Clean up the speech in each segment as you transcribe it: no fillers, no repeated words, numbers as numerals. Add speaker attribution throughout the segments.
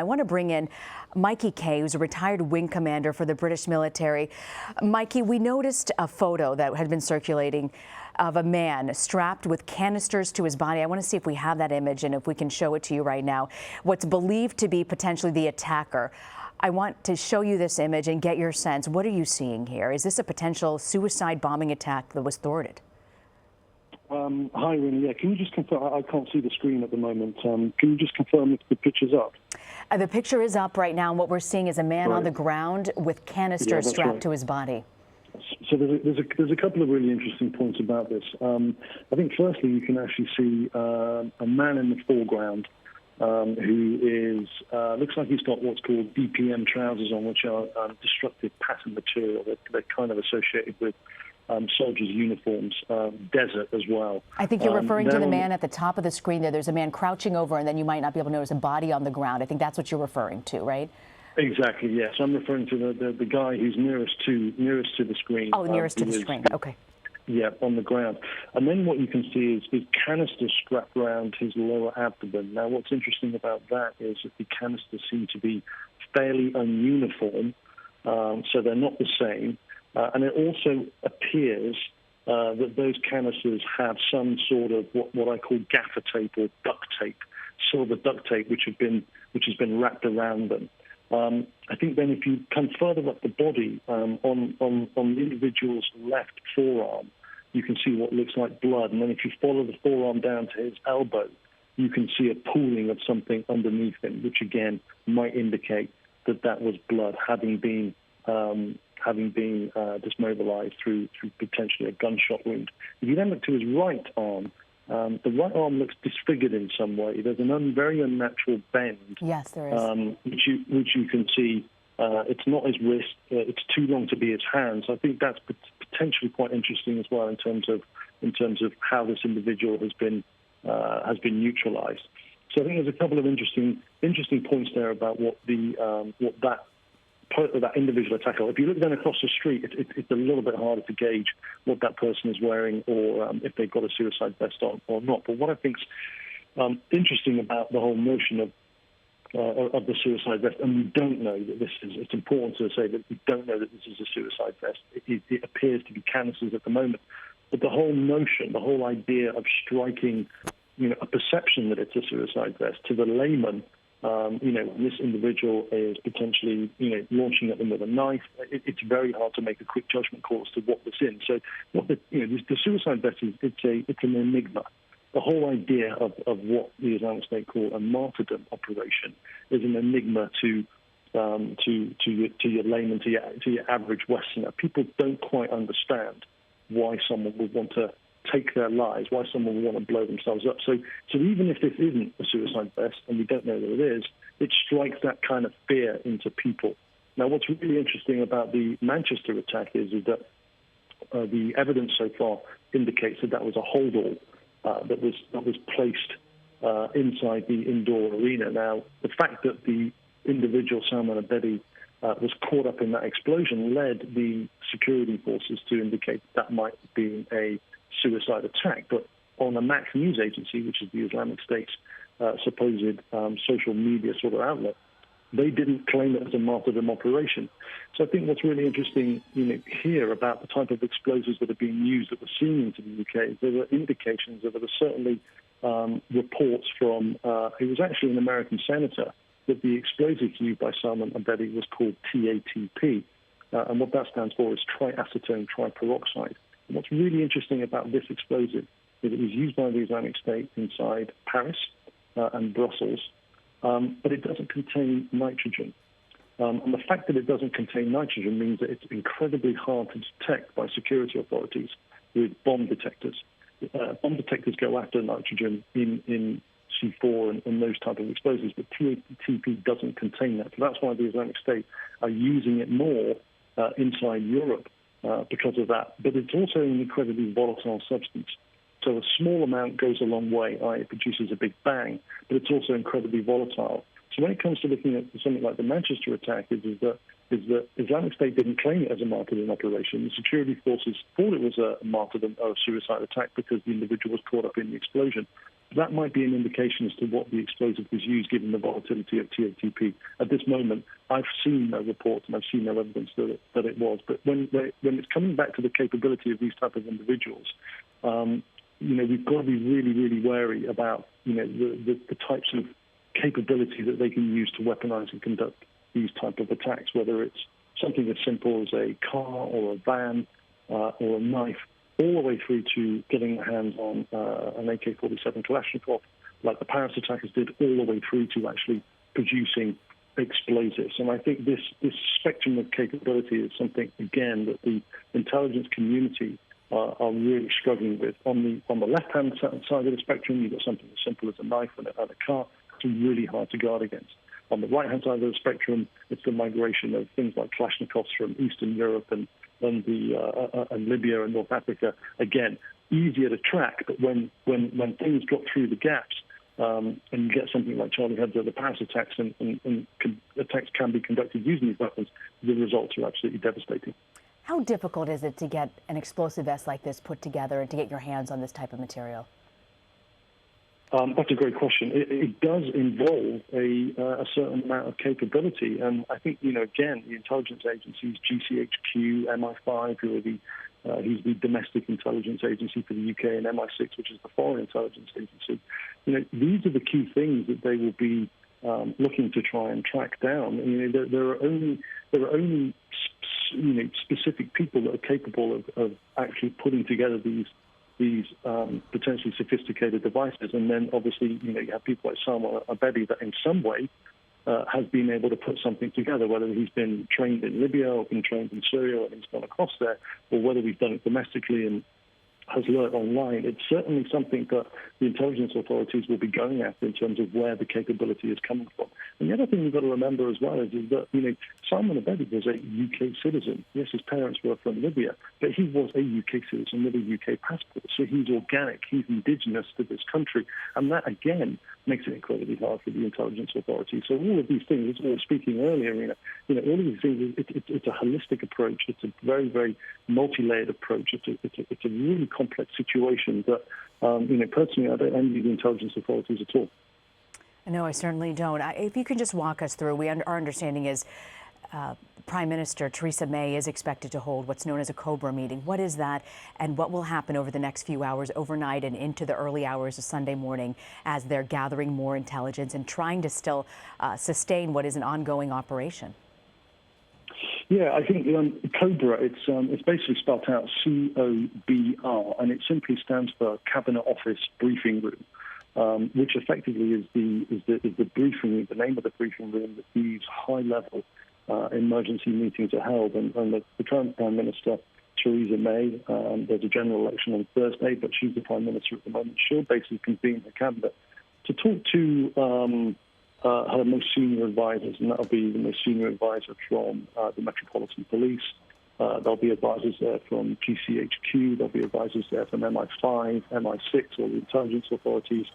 Speaker 1: I want to bring in Mikey Kay, who's a retired wing commander for the British military. Mikey, we noticed a photo that had been circulating of a man strapped with canisters to his body. I want to see if we have that image and if we can show it to you right now. What's believed to be potentially the attacker. I want to show you this image and get your sense. What are you seeing here? Is this a potential suicide bombing attack that was thwarted?
Speaker 2: Hi, Reena. Yeah, can you just confirm? I can't see the screen at the moment. Can you just confirm if the picture's up?
Speaker 1: The picture is up right now, and what we're seeing is a man on the ground with canisters strapped to his body.
Speaker 2: So there's a couple of really interesting points about this. I think firstly, you can actually see a man in the foreground who is looks like he's got what's called DPM trousers on, which are destructive pattern material. They're kind of associated with soldiers' uniforms, desert as well.
Speaker 1: I think you're referring to the man at the top of the screen there. There's a man crouching over, and then you might not be able to notice a body on the ground. I think that's what you're referring to, right?
Speaker 2: Exactly, yes. I'm referring to the guy who's nearest to the screen.
Speaker 1: Oh, nearest to the screen, okay.
Speaker 2: Yeah, on the ground. And then what you can see is canisters strapped around his lower abdomen. Now, what's interesting about that is that the canisters seem to be fairly ununiform, so they're not the same. And it also appears that those canisters have some sort of what I call gaffer tape or duct tape, silver duct tape, which has been wrapped around them. I think then if you come further up the body, on the individual's left forearm, you can see what looks like blood. And then if you follow the forearm down to his elbow, you can see a pooling of something underneath him, which again might indicate that was blood having been dismobilized through potentially a gunshot wound. If you then look to his right arm, the right arm looks disfigured in some way. There's a very unnatural bend.
Speaker 1: Yes, there is.
Speaker 2: Which you can see. It's not his wrist. It's too long to be his hands. I think that's potentially quite interesting as well in terms of how this individual has been neutralized. So I think there's a couple of interesting points there about what that individual attacker. If you look down across the street, it's a little bit harder to gauge what that person is wearing or if they've got a suicide vest on or not. But what I think's interesting about the whole notion of the suicide vest, and we don't know that this is, it's important to say that we don't know that this is a suicide vest. It appears to be canisters at the moment. But the whole notion, the whole idea of striking, a perception that it's a suicide vest to the layman, this individual is potentially, launching at them with a knife. It's very hard to make a quick judgment call as to what was in. So, the suicide vest is it's an enigma. The whole idea of what the Islamic State call a martyrdom operation is an enigma to your layman, to your average Westerner. People don't quite understand why someone would want to take their lives, why someone would want to blow themselves up. So even if this isn't a suicide vest, and we don't know that it is, it strikes that kind of fear into people. Now, what's really interesting about the Manchester attack is that the evidence so far indicates that was a holdall that was placed inside the indoor arena. Now, the fact that the individual, Salman Abedi, was caught up in that explosion led the security forces to indicate that might have been a suicide attack. But on a Max news agency, which is the Islamic State's supposed social media sort of outlet, they didn't claim it as a martyrdom operation. So I think what's really interesting here about the type of explosives that are being used that we're seeing into the UK is there are indications that there are certainly reports from, it was actually an American senator, that the explosive used by Salman Abedi was called TATP. And what that stands for is triacetone triperoxide. And what's really interesting about this explosive is it was used by the Islamic State inside Paris and Brussels, but it doesn't contain nitrogen. And the fact that it doesn't contain nitrogen means that it's incredibly hard to detect by security authorities with bomb detectors. Bomb detectors go after nitrogen in C4 and those type of explosives, but TATP doesn't contain that. So that's why the Islamic State are using it more inside Europe because of that. But it's also an incredibly volatile substance. So a small amount goes a long way, it produces a big bang, but it's also incredibly volatile. So when it comes to looking at something like the Manchester attack, is that Islamic State didn't claim it as a martyrdom operation. The security forces thought it was a martyrdom or a suicide attack because the individual was caught up in the explosion. that might be an indication as to what the explosive was used, given the volatility of TATP. At this moment, I've seen no reports and I've seen no evidence that it was. But when it's coming back to the capability of these type of individuals, we've got to be really, really wary about, the types of capability that they can use to weaponize and conduct these type of attacks, whether it's something as simple as a car or a van or a knife, all the way through to getting their hands on an AK-47 Kalashnikov, like the Paris attackers did, all the way through to actually producing explosives. And I think this spectrum of capability is something, again, that the intelligence community are really struggling with. On the left-hand side of the spectrum, you've got something as simple as a knife and a car. It's really hard to guard against. On the right-hand side of the spectrum, it's the migration of things like Kalashnikovs from Eastern Europe and Libya and North Africa. Again, easier to track, but when things drop through the gaps and you get something like Charlie Hebdo, the Paris attacks, and attacks can be conducted using these weapons, the results are absolutely devastating.
Speaker 1: How difficult is it to get an explosive vest like this put together and to get your hands on this type of material?
Speaker 2: That's a great question. It does involve a certain amount of capability, and I think again, the intelligence agencies, GCHQ, MI5, who are he's the domestic intelligence agency for the UK, and MI6, which is the foreign intelligence agency. These are the key things that they will be looking to try and track down. There are only specific people that are capable of actually putting together these potentially sophisticated devices, and then obviously you have people like Salman Abedi that in some way has been able to put something together, whether he's been trained in Libya or been trained in Syria and he's gone across there, or whether he's done it domestically and has learned online. It's certainly something that the intelligence authorities will be going after in terms of where the capability is coming from. And the other thing we've got to remember as well is that Salman Abedi was a UK citizen. Yes, his parents were from Libya, but he was a UK citizen with a UK passport. So he's organic, he's indigenous to this country. And that, again, makes it incredibly hard for the intelligence authorities. So all of these things, as we were speaking earlier, Reena, all of these things, it's a holistic approach. It's a very, very multi-layered approach. It's a really complex situation that, personally, I don't envy the intelligence authorities at all.
Speaker 1: No, I certainly don't. If you can just walk us through, our understanding is Prime Minister Theresa May is expected to hold what's known as a COBRA meeting. What is that, and what will happen over the next few hours, overnight and into the early hours of Sunday morning, as they're gathering more intelligence and trying to still sustain what is an ongoing operation?
Speaker 2: Yeah, I think COBRA, it's basically spelled out COBR, and it simply stands for Cabinet Office Briefing Room, which effectively is the briefing room, the name of the briefing room that these high-level emergency meetings are held. And the current Prime Minister, Theresa May, there's a general election on Thursday, but she's the Prime Minister at the moment. She'll basically convene her cabinet to talk to her most senior advisors, and that'll be the most senior advisor from the Metropolitan Police. There'll be advisors there from GCHQ. There'll be advisors there from MI5, MI6, or the intelligence authorities.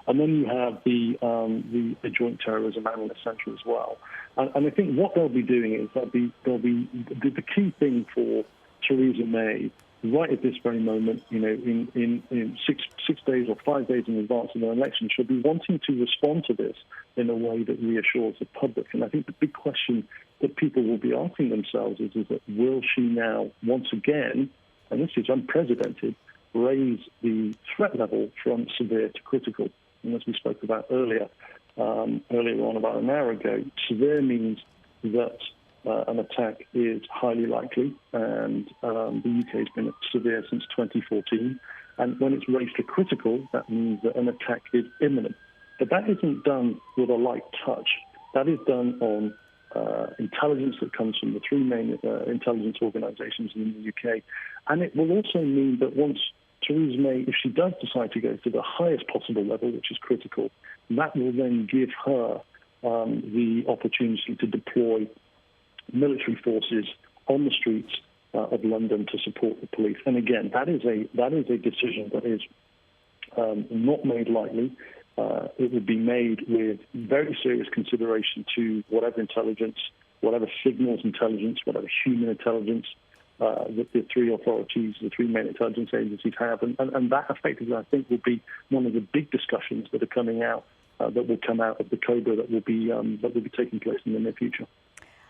Speaker 2: And then you have the Joint Terrorism Analyst Centre as well. And I think what they'll be doing is the key thing for Theresa May right at this very moment, in 6 days or 5 days in advance of the election, she'll be wanting to respond to this in a way that reassures the public. And I think the big question that people will be asking themselves is that will she now once again, and this is unprecedented, raise the threat level from severe to critical? And as we spoke about earlier on about an hour ago, severe means that an attack is highly likely, and the UK has been severe since 2014. And when it's raised to critical, that means that an attack is imminent. But that isn't done with a light touch. That is done on intelligence that comes from the three main intelligence organisations in the UK. And it will also mean that once Theresa May, if she does decide to go to the highest possible level, which is critical, that will then give her the opportunity to deploy military forces on the streets of London to support the police. And again, that is a decision that is not made lightly. It would be made with very serious consideration to whatever intelligence, whatever signals intelligence, whatever human intelligence that the three authorities, the three main intelligence agencies have, and that effectively, I think, will be one of the big discussions that are coming out, that will come out of the COBRA that will be taking place in the near future.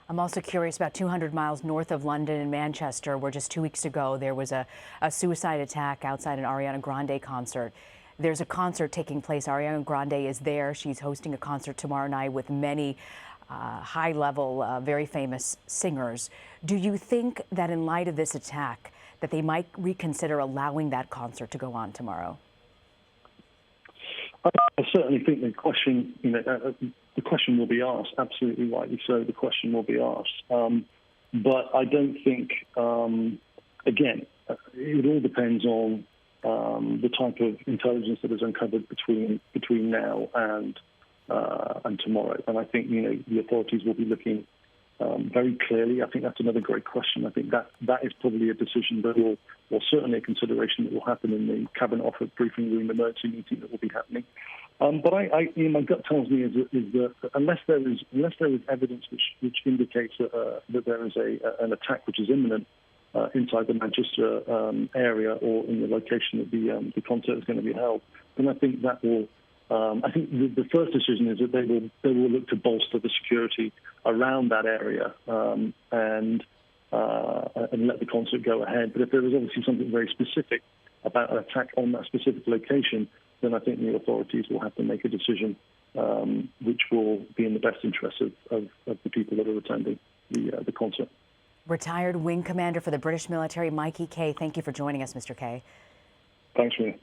Speaker 1: I'm also curious about 200 miles north of London in Manchester, where just 2 weeks ago there was a suicide attack outside an Ariana Grande concert. There's a concert taking place. Ariana Grande is there. She's hosting a concert tomorrow night with many high-level, very famous singers. Do you think that in light of this attack that they might reconsider allowing that concert to go on tomorrow?
Speaker 2: I certainly think the question, the question will be asked. Absolutely rightly so. The question will be asked, but I don't think. Again, it all depends on the type of intelligence that is uncovered between now and tomorrow. And I think the authorities will be looking very clearly. I think that's another great question. I think that is probably a decision that will, or certainly a consideration that will happen in the Cabinet Office briefing room emergency meeting that will be happening. But my gut tells me is that unless there is evidence which indicates that there is an attack which is imminent inside the Manchester area or in the location that the concert is going to be held, then I think that will. I think the first decision is that they will look to bolster the security around that area and let the concert go ahead. But if there is obviously something very specific about an attack on that specific location, then I think the authorities will have to make a decision which will be in the best interest of the people that are attending the concert.
Speaker 1: Retired Wing Commander for the British military, Mikey Kay. Thank you for joining us, Mr. Kay.
Speaker 2: Thanks, Reena.